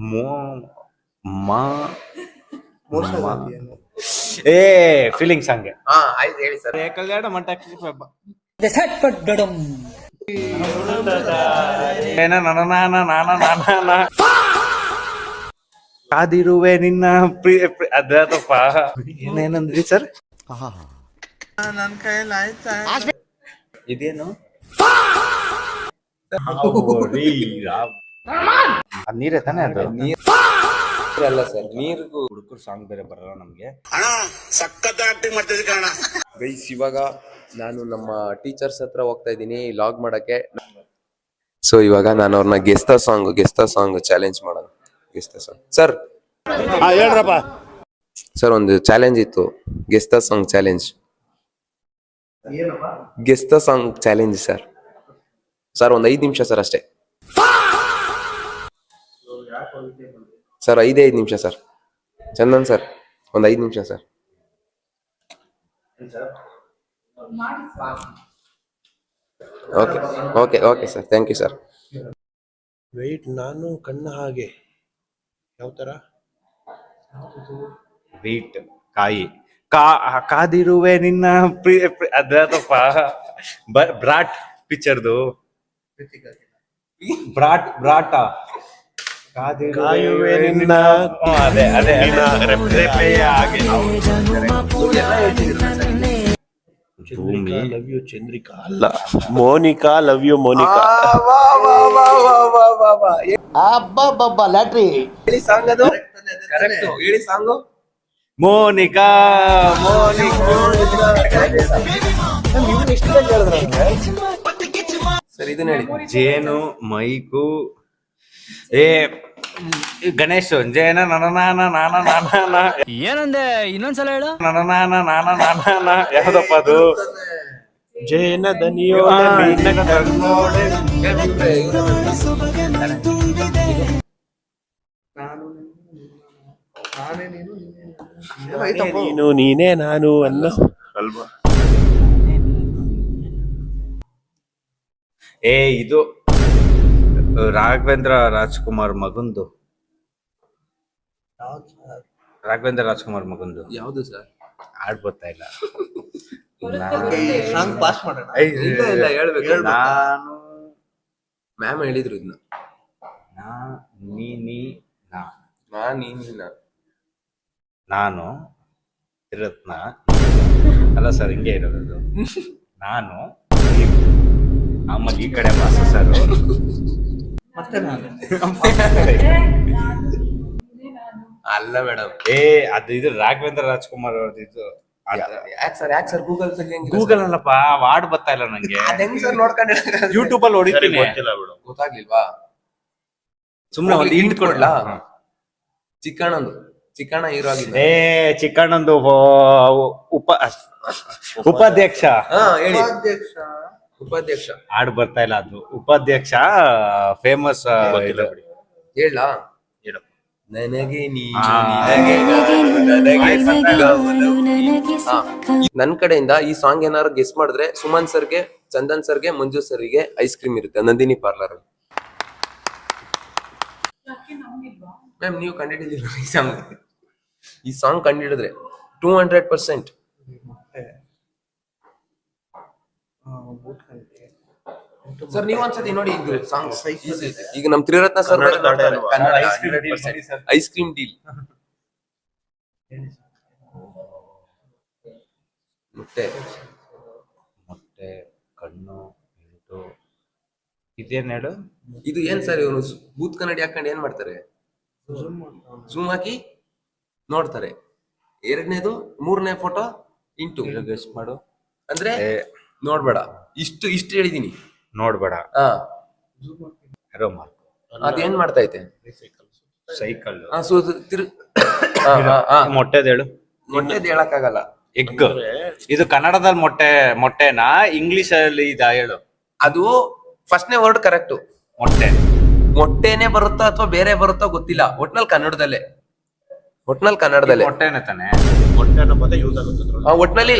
ಮೋ ಮಾ ಮೋಸಗಾತಿ ಏನು? ಏ ಫೀಲಿಂಗ್ ಸಾಂಗ್ ಆಯ್ತು ಹೇಳಿ ಸರ್. ಕಲ್ಯಾಣ ಮಂಟ ಕಾದಿರುವೆ ನಿನ್ನ ಅದಪ್ಪ ಏನೇನಂದ್ರಿ ಸರ್? ನನ್ ಕೈಯಲ್ಲಿ ಆಯ್ತಾ? ಇದೇನು ನೀರೇ ತಾನೇ ಅದು? ಅಲ್ಲ ಸರ್, ನೀರಿಗೂ ಹುಡುಗರು ಸಾಂಗ್ ಬೇರೆ ಬರಲ್ಲ ನಮ್ಗೆ. ಗೈಸ್, ಇವಾಗ ನಾನು ನಮ್ಮ ಟೀಚರ್ಸ್ ಹತ್ರ ಹೋಗ್ತಾ ಇದ್ದೀನಿ ಲಾಗ್ ಮಾಡಕ್ಕೆ. ಸೊ ಇವಾಗ ನಾನು ಅವ್ರನ್ನ ಗೆಸ್ತ ಸಾಂಗ್ ಚಾಲೆಂಜ್ ಮಾಡೋಣ. ಗೆಸ್ತ ಸಾಂಗ್ ಸರ್, ಹೇಳ್ರಪ್ಪ. ಸರ್ ಒಂದು ಚಾಲೆಂಜ್ ಇತ್ತು, guess the song challenge. Guess the song challenge sir. Sir ಒಂದು 5 ನಿಮಿಷ ಸರ್ ಅಷ್ಟೇ ಸರ್, 5 ನಿಮಿಷ ಸರ್. ಚಂದನ್ ಸರ್, ಒಂದು 5 ನಿಮಿಷ sir. Okay okay okay sir, thank you sir. Wait, ನಾನು ಕಣ್ಣ ಹಾಗೆ ಯಾವ ತರ? ವೀಟ್ ಕಾಯಿ ಕಾದಿರುವೆ ನಿನ್ನ ಅದಪ್ಪ ಬ್ರಾಟ್ ಪಿಕ್ಚರ್ದು. ಬ್ರಾಟ ಕಾಯುವೆ ನಿನ್ನ ಅದೇ ಅದೇ ಲವ್ ಯು ಚಂದ್ರಿಕಾ ಅಲ್ಲ, ಮೋನಿಕಾ ಲವ್ ಯು ಮೋನಿಕಾ. ಅಬ್ಬಬ್ಬಬ್ಬ ಲ್ಯಾಟ್ರಿ ಹೇಳಿ ಸಾಂಗ್, ಅದು ಕರೆಕ್ಟ್ ಹೇಳಿ ಸಾಂಗು. ಮೋನಿಕಾ ಸರ್ ಇದನ್ನ ಹೇಳಿ. ಜೇನು ಮೈಕು ಏ ಗಣೇಶ್ ಜೇನ ಏನಂದೆ ಇನ್ನೊಂದ್ಸಲ ಹೇಳು. ಯಾವ್ದಪ್ಪ ಅದು? ಜೇನ ದನಿಯೋ ನೀನು ನೀನೇ ನಾನು ಅನ್ನೋ ಅಲ್ವಾ? ಏ ಇದು ರಾಘವೇಂದ್ರ ರಾಜ್ಕುಮಾರ್ ಮಗಂದು. ರಾಘವೇಂದ್ರ ರಾಜ್ಕುಮಾರ್ ಮಗಂದು ಯಾವ್ದು ಸರ್? ಹಾಡ್ ಬರ್ತಾ ಇಲ್ಲ. ಸಾಂಗ್ ಪಾಸ್ ಮಾಡೋಣ. ಇಲ್ಲ ಹೇಳ್ಬೇಕು. ನಾನು ಮ್ಯಾಮ್ ಹೇಳಿದ್ರು ಇದನ್ನ. ನಾನು ಇರತ್ನ ಅಲ್ಲ ಸರ್, ಹಿಂಗೆ ಇರೋದು. ನಾನು ಆಮೇಲೆ ಈ ಕಡೆ ಮಾಸ ಸರ್ ಮತ್ತೆ ನಾನು ಅಲ್ಲ ಮೇಡಮ್. ಅದು ಇದು ರಾಘವೇಂದ್ರ ರಾಜ್ಕುಮಾರ್ ಅವ್ರದ್ದು. ಇದು ಯಾಕೆ ಸರ್ ಗೂಗಲ್ ಗೂಗಲ್ ಅಲ್ಲಪ್ಪ, ವಾರ್ಡ್ ಬರ್ತಾ ಇಲ್ಲ ನಂಗೆ. ಸರ್ ನೋಡ್ಕೊಂಡು ಯೂಟ್ಯೂಬ್ ಅಲ್ಲಿ ಹೊಡಿತೀನಿ. ಗೊತ್ತಾಗ್ಲಿಲ್ವಾ? ಸುಮ್ನೆ ಒಂದು ಹಿಂಟ್ ಕೊಡ್ಲಾ? ಚಿಕ್ಕಣ್ಣ ಹೀರೋ ಆಗಿದೆ. ಚಿಕ್ಕಣ್ಣಂದು ಉಪಾಧ್ಯಕ್ಷ. ಹೇಳಿ. ಉಪಾಧ್ಯಕ್ಷ ಹಾಡು ಬರ್ತಾ ಇಲ್ಲ. ಅದು ಉಪಾಧ್ಯಕ್ಷ ಫೇಮಸ್. ಹೇಳ ನನಗೆ ನನ್ ಕಡೆಯಿಂದ ಈ ಸಾಂಗ್ ಏನಾದ್ರು ಗೆಸ್ ಮಾಡಿದ್ರೆ ಸುಮನ್ ಸರ್ಗೆ, ಚಂದನ್ ಸರ್ಗೆ, ಮಂಜು ಸರ್ಗೆ ಐಸ್ ಕ್ರೀಮ್ ಇರುತ್ತೆ ನಂದಿನಿ ಪಾರ್ಲರ್. ಮ್ಯಾಮ್ ನೀವು ಕಂಡಿಡಿದಿಲ್ಲ ಈ ಸಾಂಗ್ ಕಂಡಿಡಿದ್ರೆ 200%. ಸರ್ ನೀವು ಒಂದ್ಸತಿ ನೋಡಿ ಇದು ಸಾಂಗ್. ಈಗ ನಮ್ ತ್ರಿರತ್ನ ಸರ್ ಐಸ್ ಕ್ರೀಮ್ ಡೀಲ್. ಮೊಟ್ಟೆ ಕಣ್ಣು ಇದೇನ್ ಹೇಳು? ಇದು ಏನ್ ಸರ್? ಇವನು ಬೂತ್ ಕನ್ನಡಿ ಹಾಕೊಂಡು ಏನ್ ಮಾಡ್ತಾರೆ? ಜೂಮ್ ಹಾಕಿ ನೋಡ್ತಾರೆ. ಎರಡನೇದು, ಮೂರನೇ ಫೋಟೋ ಇಂಟು ಗೆಸ್ಟ್ ಮಾಡು ಅಂದ್ರೆ ನೋಡ್ಬೇಡ. ಇಷ್ಟು ಹೇಳಿದೀನಿ, ನೋಡ್ಬೇಡ. ಅದೇನ್ ಮಾಡ್ತೈತೆ? ಸೈಕಲ್. ಮೊಟ್ಟೆದ ಹೇಳು. ಮೊಟ್ಟೆದ್ ಹೇಳಕ್ಕಾಗಲ್ಲ. ಎಗ್. ಇದು ಕನ್ನಡದಲ್ಲಿ ಮೊಟ್ಟೆನಾ ಇಂಗ್ಲಿಷ್ ಅಲ್ಲಿ ಇದ ಹೇಳು? ಅದು ಫಸ್ಟ್ನೇ ವರ್ಡ್ ಕರೆಕ್ಟ್. ಮೊಟ್ಟೆನೆ ಬರುತ್ತಾ ಅಥವಾ ಬೇರೆ ಬರುತ್ತೋ ಗೊತ್ತಿಲ್ಲ. ಒಟ್ನಲ್ಲಿ ಕನ್ನಡದಲ್ಲೇ ಮೊಟ್ಟೆನೆ ತಾನೆ. ಮೊಟ್ಟೆ ಅನ್ನೋ ಪದ ಯೂಸ್ ಆಗುತ್ತೆ. ಒಟ್ನಲ್ಲಿ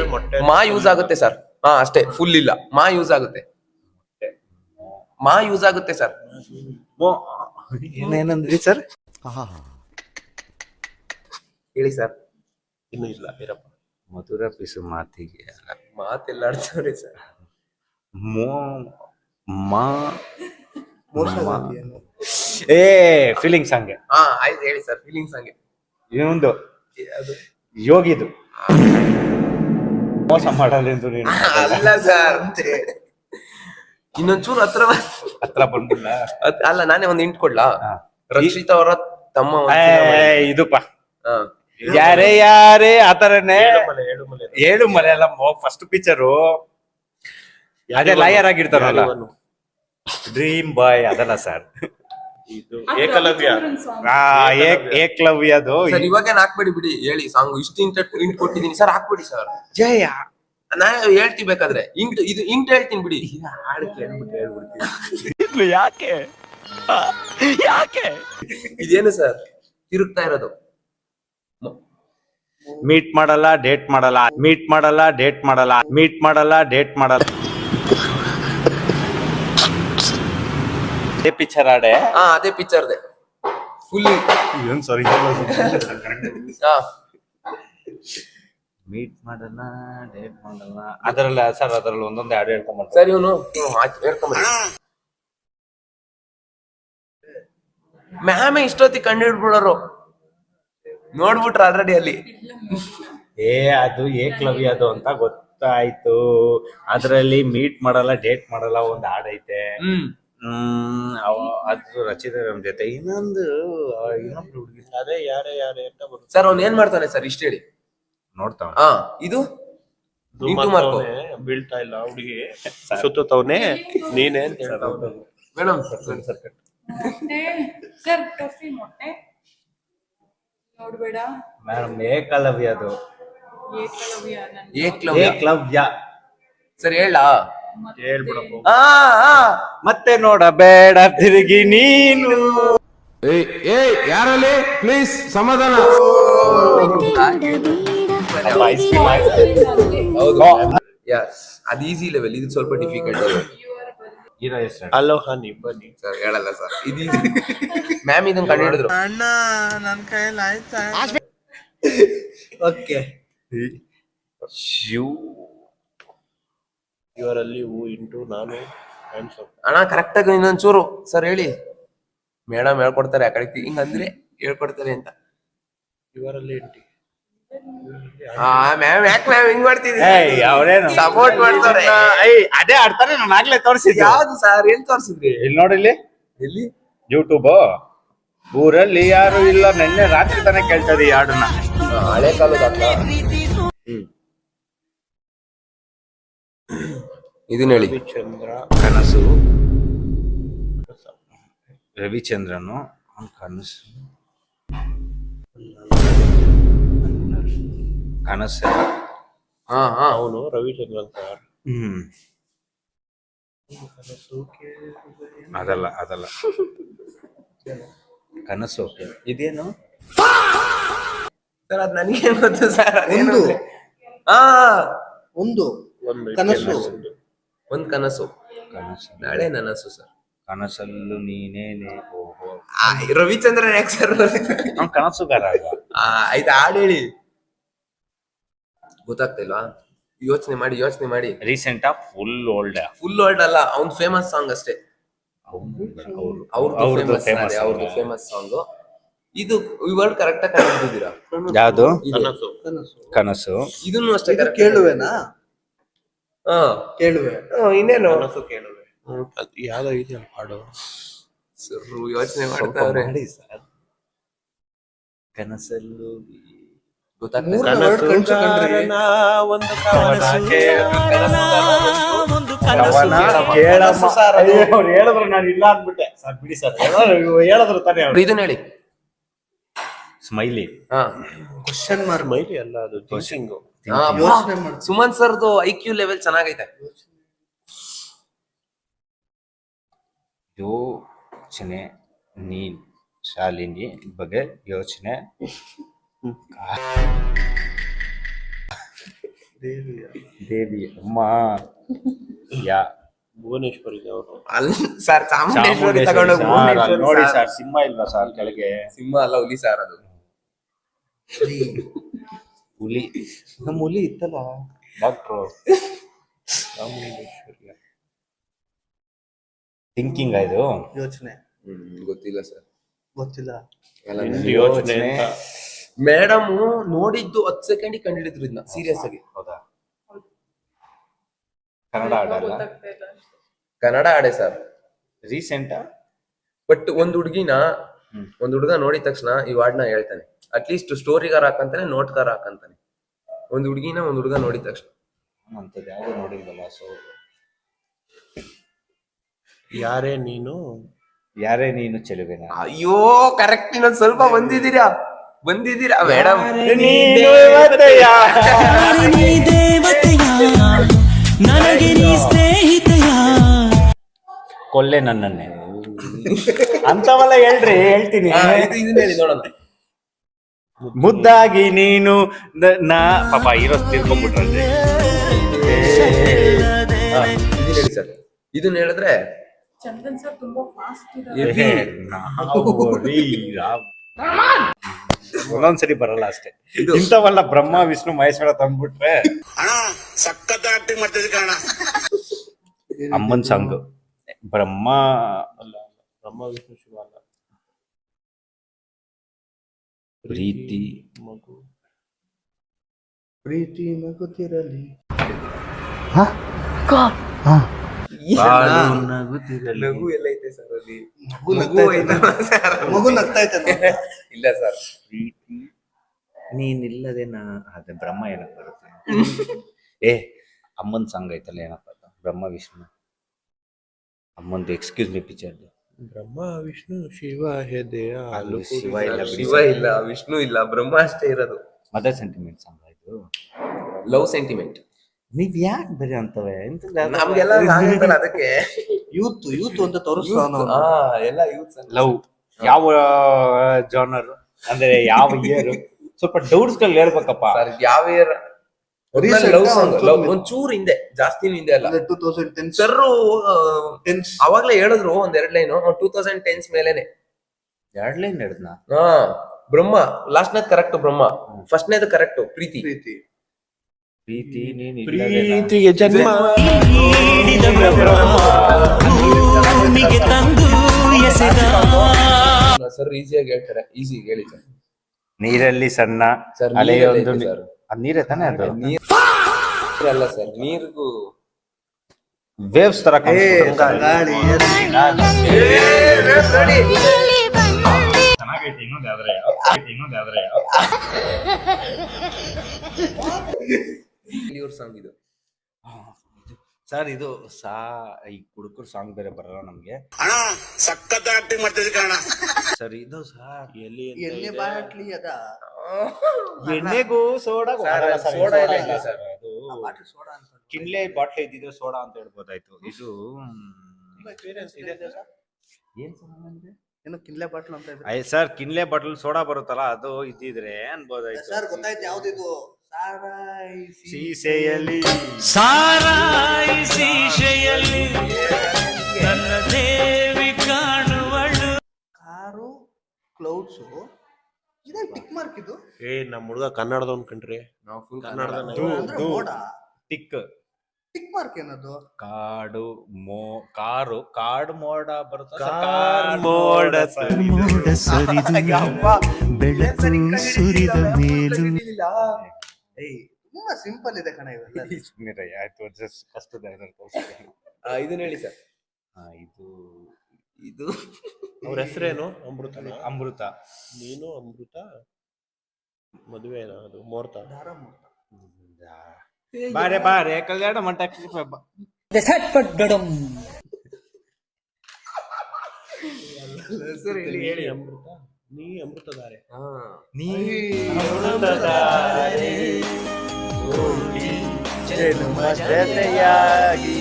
ಮಾ ಯೂಸ್ ಆಗುತ್ತೆ ಸರ್. ಅಷ್ಟೇ, ಫುಲ್ ಇಲ್ಲ. ಮಾ ಯೂಸ್ ಆಗುತ್ತೆ ಸರ್. ಏನೇನಂದ್ರಿ ಸರ್? ಹೇಳಿ ಸರ್. ಇನ್ನು ಇಲ್ಲ ಇರಪ್ಪ. ಮಧುರ ಪಿಸು ಮಾತಿಗೆ ಮಾತೆಲ್ಲ ಆಡ್ಸವ್ರಿ ಸರ್. ಮೋ ಮಾ ಏ ಫೀಲಿಂಗ್ಸ್ ಹಂಗೆ. ಹಾ ಆಯ್ತು ಹೇಳಿ ಸರ್. ಫೀಲಿಂಗ್ಸ್ ಹಂಗೆ. ಇನ್ನೊಂದು ಅದು ಯೋಗಿದು ಮೋಸ ಮಾಡಲೆಂದು ನೀನು ಅಲ್ಲ ಸರ್. ಇನ್ನೊಂಚೂರು ಹತ್ರ ಬಂದಿಲ್ಲ. ಅಲ್ಲ ನಾನೇ ಒಂದು ಇಂಟ್ ಕೊಡ್ಲಾ? ಹಾ. ರಕ್ಷಿತಾ ಅವರ ತಮ್ಮ ಒಂದ್ ಏ, cinema ಮಾಡಿದ್ರು. ಇದಪ್ಪ ಹಾ. ಯಾರೇ ಯಾರೇ ಆತರನೇ ಏಳುಮಲೆ, ಏಳುಮಲೆ. ಏಳು ಮಲೆ ಅಲ್ಲ ಫಸ್ಟ್ ಪಿಕ್ಚರು. ಅದೇ ಲಾಯರ್ ಆಗಿರ್ತಾರಲ್ಲ, ಯಾರಿವನು? ಡ್ರೀಮ್ ಬಾಯ್ ಅದಲ್ಲ ಸರ್. ಇದು ಏಕಲವ್ಯ. ಏಕಲವ್ಯದು ಸರ್ ಇವಾಗೇನ್ ಹಾಕ್ಬೇಡಿ ಬಿಡಿ, ಹೇಳಿ ಸಾಂಗ್. ಇಷ್ಟು ಇಂಟ್ ಕೊಟ್ಟಿದ್ದೀನಿ ಸರ್, ಹಾಕ್ಬಿಡಿ ಸರ್. ಜಯ. ನಾ ಹೇಳ್ತಿ ಬೇಕಾದ್ರೆ ಇದು ಇಂಟ್ ಹೇಳ್ತೀನಿ ಬಿಡಿ. ಹಾಡು ಕೇಳ್ಬಿಟ್ಟು ಹೇಳ್ಬಿಡ್ತೀನಿ. ಯಾಕೆ ಯಾಕೆ ಇದೇನು ಸರ್ ತಿರುಗ್ತಾ ಇರೋದು? ಮೀಟ್ ಮಾಡಲ್ಲ ಡೇಟ್ ಮಾಡಲ್ಲ, ಮೀಟ್ ಮಾಡಲ್ಲ ಡೇಟ್ ಮಾಡಲ್ಲ, ಮೀಟ್ ಮಾಡಲ್ಲ ಡೇಟ್ ಮಾಡಲ್ಲ. ಅದೇ ಪಿಕ್ಚರ್ ಆಡೆ. ಹಾ ಅದೇ ಪಿಕ್ಚರ್ದೆ ಫುಲ್. ಏನ್ ಸಾರಿ. ಹಾ ಮೀಟ್ ಮಾಡಲ್ಲ ಡೇಟ್ ಮಾಡಲ್ಲ ಅದರಲ್ಲ ಸರ್, ಅದರಲ್ಲಿ ಒಂದೊಂದು ಹಾಡು ಹೇಳ್ಕೊಂಡ್ ಸರ್ ಇವನು ಹೇಳ್ಕೊಂಬರಿ. ಮ್ಯಾಮೇ ಇಷ್ಟೊತ್ತಿಗೆ ಕಂಡು ಹಿಡ್ಬಿಡೋರು ನೋಡ್ಬಿಟ್ರ ಆಲ್ರೆಡಿ ಅಲ್ಲಿ. ಅದು ಏಕಲವ್ಯ ಅದು ಅಂತ ಗೊತ್ತಾಯ್ತು. ಅದ್ರಲ್ಲಿ ಮೀಟ್ ಮಾಡಲ್ಲ ಡೇಟ್ ಮಾಡಲ್ಲ ಒಂದ್ ಹಾಡೈತೆ. ಅದು ರಚಿತಾ ನಮ್ ಜೊತೆ ಇನ್ನೊಂದು ಹುಡುಗಿ ಅದೇ ಯಾರೇ ಯಾರೇ ಅಂತ ಬರುತ್ತೆ. ಸರ್ ಅವ್ನು ಏನ್ ಮಾಡ್ತಾನೆ ಸರ್ ಇಷ್ಟ ಹೇಳಿ. ನೋಡ್ತಾವ. ಹಾ ಇದು ಇಂಟು ಮಾರ್ಕೋ. ಬೀಳ್ತಾ ಇಲ್ಲ ಹುಡುಗಿ, ಸುತ್ತವನೆ ನೀನೇ ಅಂತ ಹೇಳ್ತಾವ್ನೆ. ಮೇಡಮ್ ಸರ್ ಟೋಫಿ ಮೊಟ್ಟೆ ನೋಡ್ಬೇಡ. ಮೇಡಮ್ ಏಕಲವ್ಯ ಅದು. ಏಕಲವ್ಯ ಏಕಲವ್ಯ. ಏಕಲವ್ಯ ಸರ್ ಹೇಳ ಹೇಳ್ಬಿಡಪ್ಪ. ಮತ್ತೆ ನೋಡಬೇಡ ತಿರುಗಿ ನೀನು. ಯಾರಲ್ಲಿ ಪ್ಲೀಸ್ ಸಮಾಧಾನ. ಅದು ಈಸಿ ಲೆವೆಲ್, ಇದು ಸ್ವಲ್ಪ ಡಿಫಿಕಲ್ಟ್. ಹಲೋ ಹನಿ ಬನ್ನಿ. ಸರ್ ಹೇಳಲ್ಲ ಸರ್, ಇದು ಈಸಿ. ಮ್ಯಾಮ್ ಇದನ್ನ ಕಂಡು ಹಿಡಿದ್ರು. ಓಕೆ. ಇವರಲ್ಲಿ ಹೂ ಇಂಟು ನಾನು ಅಣ್ಣ ಕರೆಕ್ಟ್ ಆಗಿ ಇನ್ನೊಂಚೂರು ಸರ್ ಹೇಳಿ. ಮೇಡಮ್ ಹೇಳ್ಕೊಡ್ತಾರೆ ಆ ಕಡೆ ಹಿಂಗಂದ್ರೆ ಹೇಳ್ಕೊಡ್ತಾರೆ ಅಂತ. ಇವರಲ್ಲಿ ಎಂಟಿ. ಮ್ಯಾಮ್ ಯಾಕೆ ಮ್ಯಾಮ್ ಹಿಂಗ್ ಮಾಡ್ತಿದ್ದೀರಿ? ಅವ್ರೇನು ಸಪೋರ್ಟ್ ಮಾಡ್ತಾರೆ. ಅದೇ ಆಡ್ತಾನೆ. ನಾನು ಆಗ್ಲೇ ತೋರಿಸಿದ್ದೆ. ಯಾವ್ದು ಸರ್ ಏನ್ ತೋರಿಸಿದ್ರಿ? ಇಲ್ಲಿ ನೋಡಿಲ್ಲಿ ಎಲ್ಲಿ? ಯೂಟ್ಯೂಬ್. ಊರಲ್ಲಿ ಯಾರು ಇಲ್ಲ, ನಿನ್ನೆ ರಾತ್ರಿ ತಾನೇ ಕೇಳ್ತದೆ ಈ ಹಾಡನ್ನ. ಹಳೆ ಕಾಲದ ಇದನ್ನ ಹೇಳಿ. ಚಂದ್ರ ಕನಸು. ರವಿಚಂದ್ರನು ಕನಸು. ಕನಸು. ಹಾ ಹಾ ಅವನು ರವಿಚಂದ್ರನ್ ಸರ್. ಅದಲ್ಲ ಅದಲ್ಲ ಕನಸು. ಇದೇನು ಸರ್ ಅದ್ ನನಗೆ ಗೊತ್ತು ಸರ್. ಅದೇನು ಹಾ ಒಂದು ಕನಸು. ಒಂದ್ ಕನಸು. ಕನಸು. ನಾಳೆ ನನಸು ಸರ್. ಕನಸಲ್ಲೂ ನೀನೇನೆ. ಓಹೋ. ರವಿಚಂದ್ರನ್ ಯಾಕೆ ಸರ್? ಅವ್ನು ಕನಸುಗಾರ ಅಲ್ವಾ? ಆಯ್ತು ಹಾಡು ಹೇಳಿ. ಗೊತ್ತಾಗ್ತಿಲ್ವಾ? ಯೋಚನೆ ಮಾಡಿ ಯೋಚನೆ ಮಾಡಿ. Recent full old. Full old ಅಲ್ಲ, ಅವ್ನ್ ಫೇಮಸ್ ಸಾಂಗ್ ಅಷ್ಟೇ. ಅವ್ರದ್ದು ಫೇಮಸ್ ಸಾಂಗ್ ಇದು. ಈ ವರ್ಡ್ ಕರೆಕ್ಟ್ ಆಗಿ ಕಂಡಿದ್ದೀರಾ? ಯಾವ್ದು? ಕನಸು. ಕನಸು. ಇದನ್ನು ಅಷ್ಟೇ ಕರೆಕ್ಟ್. ಕೇಳುವೆನಾ? ಹಾ ಕೇಳುವೆ. ಇನ್ನೇನು ಕನಸು ಕೇಳುವೆ. ಯಾವ್ದೋ ಇದೆಯಲ್ಲ ಹಾಡು. ಸರ್ ಯೋಚನೆ ಮಾಡ್ತಾವ್ರೆ. ಕನಸಲ್ಲೂ ಗೊತ್ತಾಗ್ತದೆ. ಒಂದು ಕನಸು. ಹೇಳಿದ್ರು ನಾನು ಇಲ್ಲ ಅಂದ್ಬಿಟ್ಟೆ. ಸರ್ ಬಿಡಿ ಸರ್, ಹೇಳಿದ್ರು ತಾನೇ. ಇದನ್ನ ಹೇಳಿ. ಸ್ಮೈಲಿ. ಹಾ ಕ್ವಶನ್ ಮಾರ್ಕ್. ಮೈಲಿ ಅಲ್ಲ, ಅದು ಥಿಂಕಿಂಗ್. ಯೋಚನೆ ಮಾಡಿ. ಸುಮನ್ ಸರ್ದು IQ ಲೆವೆಲ್ ಚೆನ್ನಾಗೈತೆ. ಯೋಚನೆ ನೀನ್ ಶಾಲಿನಿ ಬಗ್ಗೆ ಯೋಚನೆ. ದೇವಿ ಅಮ್ಮ ಯಾ ಭುವನೇಶ್ವರಿಗೆ ಅವರು ಅಲ್ಲಿ ಸರ್ ಚಾಮುಂಡೇಶ್ವರಿ ತಗೊಂಡೋಗಿ ಸರ್, ಅಲ್ಲಿ ನೋಡಿ ಭುವನೇಶ್ವರಿ ಸರ್ ಸಿಂಹ ಇಲ್ವಾ ಸರ್ ಕೆಳಗೆ? ಸಿಂಹ ಅಲ್ಲ ಹುಲಿ ಸರ್ ಅದು. ಹುಲಿ ನಮ್ಮ ಹುಲಿ ಇತ್ತಲ್ಲ ಡಾಕ್ಟ್ರು. ಥಿಂಕಿಂಗ್ ಇದು ಯೋಚನೆ ಗೊತ್ತಿಲ್ಲ ಸರ್. ಗೊತ್ತಿಲ್ಲ. ಯೋಚನೆ ಅಂತ. ಮೇಡಮ್ ನೋಡಿದ್ದು 10 ಸೆಕೆಂಡ್ ಕಂಡಿಡಿದ್ರು ಇದನ್ನ ಸೀರಿಯಸ್ ಆಗಿ. ಹೌದಾ? ಕನ್ನಡ ಆಡಲ್ಲ? ಗೊತ್ತಾಗ್ತಾ ಇಲ್ಲ ಅಷ್ಟೇ. ಕನ್ನಡ ಆಡೆ ಸರ್. ರೀಸೆಂಟಾ? ಬಟ್ ಒಂದ್ ಹುಡುಗ ನೋಡಿದ ತಕ್ಷಣ ಈ ವಾರ್ಡ್ನ ಹೇಳ್ತಾನೆ. ಅಟ್ಲೀಸ್ಟ್ ಸ್ಟೋರಿಗಾರ ಹಾಕಂತಾನೆ, ನೋಟ್ಗಾರ ಹಾಕಂತಾನೆ. ಒಂದ್ ಹುಡುಗ ನೋಡಿದ ತಕ್ಷಣ. ಅಂತದ್ ಯಾವ್ದು ನೋಡಿಲ್ವಲ್ಲ. ಸೊ ಯಾರೇ ನೀನು ಚೆಲುವೆನಾ? ಅಯ್ಯೋ ಕರೆಕ್ಟ್, ಇನ್ನೊಂದ್ ಸ್ವಲ್ಪ ಬಂದಿದ್ದೀರಾ ಮೇಡಮ್. ಕೊಲ್ಲೆ ನನ್ನನ್ನೇ ಅಂತವಲ್ಲ ಹೇಳ್ತೀನಿ. ಇದನ್ನ ಹೇಳಿ ನೋಡೋಣ. ಮುದ್ದಾಗಿ ನೀನು ನಾ ಪಾಪ ಹೀರೋ ತಿರ್ಕೊಂಡ್ಬಿಟ್ರೆ. ಇದನ್ನ ಹೇಳಿ ಸರ್. ಇದನ್ನ ಹೇಳಿದ್ರೆ ಚಂದನ್ ಸರ್ ತುಂಬಾ ಫಾಸ್ಟ್ ಹೆವಿ. ಒಂದೊಂದ್ಸರಿ ಬರಲ್ಲ ಅಷ್ಟೇ. ಇಂಥವಲ್ಲ ಬ್ರಹ್ಮ ವಿಷ್ಣು ಮಹೇಶ್ವರ ತಂದ್ಬಿಟ್ರೆ ಅಮ್ಮನ್ ಸಾಂಗ್. ಬ್ರಹ್ಮ ಅಲ್ಲ ಬ್ರಹ್ಮ ವಿಷ್ಣು ಶಿವ ಅಲ್ಲ. ಪ್ರೀತಿ ಮಗು ಪ್ರೀತಿ ನಗುತ್ತಿರಲಿ. ಲಘು ಎಲ್ಲ ಐತೆ ಸರ್ ಅಲ್ಲಿ. ಮಗು ನಗ್ತಾ ಐತೆ ನೋಡಿ. ಇಲ್ಲ ಸರ್. ಪ್ರೀತಿ ನೀನಿಲ್ಲದೆ ಅದೇ ಬ್ರಹ್ಮ ಏನಕ್ಕೆ ಬರುತ್ತೆ? ಅಮ್ಮನ್ ಸಾಂಗ್ ಐತಲ್ಲ ಏನಪ್ಪ ಅದು? Brahma Vishnu ಅಮ್ಮಂದು excuse me picture. Brahma Vishnu Shiva ಹೆದೆಯ ಅದು ಶಿವ ಇಲ್ಲ, ಶಿವ ಇಲ್ಲ, ವಿಷ್ಣು ಇಲ್ಲ, ಬ್ರಹ್ಮ ಅಷ್ಟೇ ಇರೋದು. ಮದರ್ ಸೆಂಟಿಮೆಂಟ್ ಸಾಂಗ್ ಆಯ್ತು. Love sentiment. ನೀವ್ ಯಾಕೆ ಬರೀ ಅಂತವೆ? ನಮ್ಗೆಲ್ಲ ಆಗಲ್ಲ ಅದಕ್ಕೆ. ಯೂತ್ ಅಂತ ತೋರಿಸ್ತಾನ. ಎಲ್ಲ ಯೂತ್ ಲವ್ ಯಾವ ಜಾನರ್ ಅಂದ್ರೆ ಯಾವ ಇಯರ್? ಸ್ವಲ್ಪ ಡೌಟ್ಸ್ ಗಳು ಹೇಳ್ಬೇಕಪ್ಪ. ಸರ್ ಯಾವ ಇಯರ್? ಲವ್ ಸಾಂಗ್ ಒಂಚೂರು ಹಿಂದೆ, ಜಾಸ್ತಿನೂ ಹಿಂದೆ ಅಲ್ಲ. 2010 ಸರ್ ಅವಾಗ್ಲೇ ಹೇಳಿದ್ರು ಒಂದ್ 2 ಲೈನು. 2010 ಮೇಲೆನೆ 2 ಲೈನ್ ಹೇಳಿದ್ನಾ? ಬ್ರಹ್ಮ ಲಾಸ್ಟ್ನೇದ್ ಕರೆಕ್ಟ್, ಬ್ರಹ್ಮ ಫಸ್ಟ್ನೇದು ಕರೆಕ್ಟ್. ಪ್ರೀತಿ ನೀನ್ ಪ್ರೀತಿಗೆ ಜನ್ಮ ಸರ್ ಈಸಿಯಾಗಿ ಹೇಳ್ತಾರೆ. ಈಸಿ ಹೇಳಿ ಸರ್. ನೀರಲ್ಲಿ ಸಣ್ಣ ಸರ್ ಅಲೆಯೊಂದು ಸರ್. ಅದ್ ನೀರೇ ತಾನೇ? ಅದು ನೀರಲ್ಲ ಸರ್, ನೀರಿಗೂ ವೇವ್ಸ್ ತರ ಗಾಳಿ ಇವ್ರ ಸಾಂಗ್ ಇದು. ಸರ್ ಇದು ಈ ಕುಡುಕರ್ ಸಾಂಗ್ ಬೇರೆ ಬರಲ್ಲ ನಮ್ಗೆ. ಸಖತ್ ಆಕ್ಟಿಂಗ್ ಮಾಡ್ತಿದ್ದೆ ಕಾರಣ. ಸರ್ ಇದು ಸರ್ ಎಣ್ಣೆ ಬಾಟ್ಲಿ ಅದ. ಎಣ್ಣೆಗೂ ಸೋಡಾ ಸೋಡಾ ಎಲ್ಲ ಇದೆ ಸರ್. ಅದು ಬಾಟ್ಲಿ ಸೋಡಾ ಅಂತ. ಕಿನ್ಲೆ ಬಾಟ್ಲಿ ಇದ್ದಿದ್ರೆ ಸೋಡಾ ಅಂತ ಹೇಳ್ಬೋದಾಯ್ತು. ಇದು ಏನ್ ಏನೋ ಕಿನ್ಲೆ ಬಾಟ್ಲ್ ಅಂತ ಇದೆ. ಸರ್ ಕಿನ್ಲೆ ಬಾಟಲ್ ಸೋಡಾ ಬರುತ್ತಲ್ಲ, ಅದು ಇದ್ದಿದ್ರೆ ಅನ್ಬೋದಾಯ್ತು. ಸರ್ ಗೊತ್ತಾಯ್ತು ಯಾವ್ದಿದು. ಸೀಸೆಯಲ್ಲಿ ನನ್ನ ದೇವಿ ಕಾಣುವಳು. ಕಾರು ಕ್ಲೌಡ್ಸ್ ಇದೇ ಟಿಕ್ ಮಾರ್ಕ್ ಇದು. ನಮ್ ಹುಡುಗ ಕನ್ನಡದವನ್ ಕಣ್ರಿ. ನಾವು ಫುಲ್ ಕನ್ನಡದ ಅಂದ್ರೆ ಮೋಡ. ಟಿಕ್ ಮಾರ್ಕ್ ಏನದು? ಕಾಡು ಕಾಡು ಮೋಡ ಬರುತ್ತೆ. ಮೋಡ ಮೋಡ ಸರಿದು ಬೆಳಕು ಸುರಿದ ಮೇಲೂ ತುಂಬಾ ಸಿಂಪಲ್ ಇದೆ ಕಣ ಇವೆಲ್ಲ. ಕಷ್ಟದ ಇದನ್ನ ಹೇಳಿ ಸರ್. ಇದು ಅವ್ರ ಹೆಸರೇನು? ಅಮೃತ. ನೀನು ಅಮೃತ ಮದುವೆ ಅದು ಮುಹೂರ್ತ. ಬಾರೆ ಕಲ್ಯಾಣ ಮಂಟಪಕ್ಕೆ ಹೇಳಿ. ಅಮೃತ ನೀ ಅಮೃತಧಾರೆ. ಜತೆಯಾಗಿ